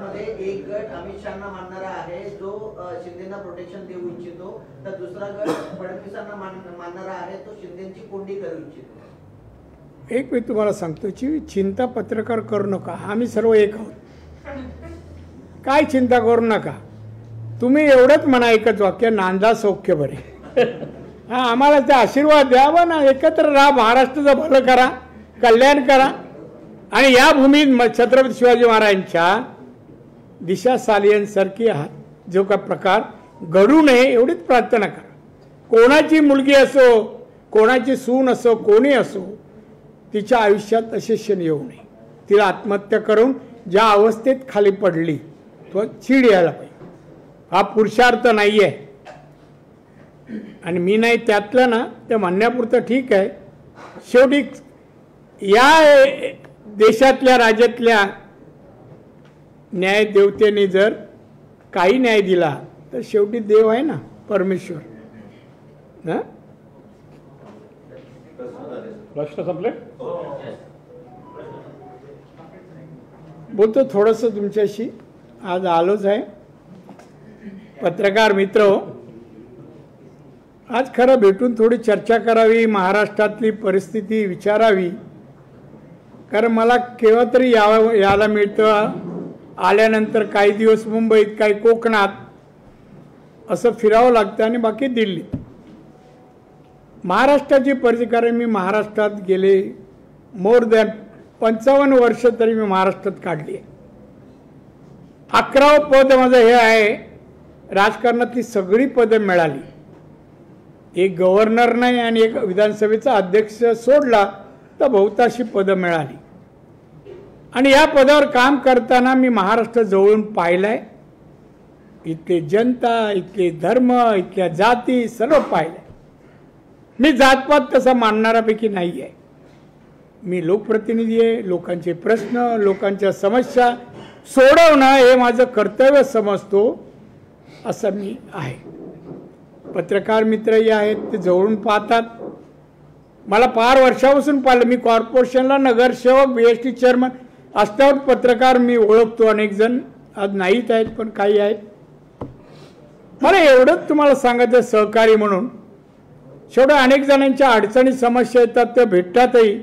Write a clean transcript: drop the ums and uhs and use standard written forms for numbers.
गटामध्ये एक गट अमित शहाना मानणारा आहे जो शिंदेना प्रोटेक्शन देऊ इच्छितो, तर दुसरा गट फडणवीसांना मानणारा आहे तो शिंदेची कोंडी करू इच्छितो। एक मी तुम्हाला सांगतो की चिंता पत्रकार करू नका, आम्ही सर्व एक आहोत, काय चिंता करू नका। तुम्ही एवढंच म्हणा एकच वाक्य, नांदा सौख्य बरे। हा, आम्हाला ते आशीर्वाद द्यावा ना, एकत्र राहा, महाराष्ट्राचं भलं करा, कल्याण करा आणि या भूमीत छत्रपती शिवाजी महाराजांच्या दिशा सालियनसारखी जो का प्रकार घडू नये एवढीच प्रार्थना करा। कोणाची मुलगी असो, कोणाची सून असो, कोणी असो, तिच्या आयुष्यात असे क्षण येऊ नये। तिला आत्महत्या करून ज्या अवस्थेत खाली पडली तो चीड यायला पाहिजे, हा पुरुषार्थ नाही आहे। आणि मी नाही त्यातलं ना, ते म्हणण्यापुरतं ठीक आहे। शेवटी या देशातल्या राज्यातल्या न्यायदेवतेने जर काही न्याय दिला तर शेवटी देव आहे ना, परमेश्वर ना। प्रश्न संपले? बोलतो थोडंसं तुमच्याशी, आज आलोच आहे। पत्रकार मित्र, आज खरं भेटून थोडी चर्चा करावी, महाराष्ट्रातली परिस्थिती विचारावी, कारण मला केव्हा तरी यायला मिळतं, आल्यानंतर काही दिवस मुंबईत, काही कोकणात असं फिरावं लागतं आणि बाकी दिल्लीत। महाराष्ट्राची परिस्थिती, कारण मी महाराष्ट्रात गेले मोर दॅन 55 वर्ष तरी मी महाराष्ट्रात काढली आहे। 11वं पद माझं हे आहे, राजकारणातली सगळी पदं मिळाली, एक गव्हर्नर नाही आणि एक विधानसभेचा अध्यक्ष सोडला तर बहुतांशी पदं मिळाली। आणि या पदावर काम करताना मी महाराष्ट्र जवळून पाहिलाय, इथले जनता, इथले धर्म, इथल्या जाती सर्व पाहिलंय। मी जातपात तसा मानणाऱ्यापैकी नाही आहे, मी लोकप्रतिनिधी आहे। लोकांचे प्रश्न, लोकांच्या समस्या सोडवणं हे माझं कर्तव्य समजतो असं मी आहे। पत्रकार मित्रही आहेत, ते जवळून पाहतात, मला फार वर्षापासून पाहिलं। मी कॉर्पोरेशनला नगरसेवक, BST चेअरमन असल्यावर पत्रकार मी ओळखतो, अनेक जण आज नाहीत आहेत पण काही आहेत। मला एवढंच तुम्हाला सांगायचं सहकारी म्हणून, शेवटी अनेक जणांच्या अडचणी समस्या येतात, त्या भेटतातही,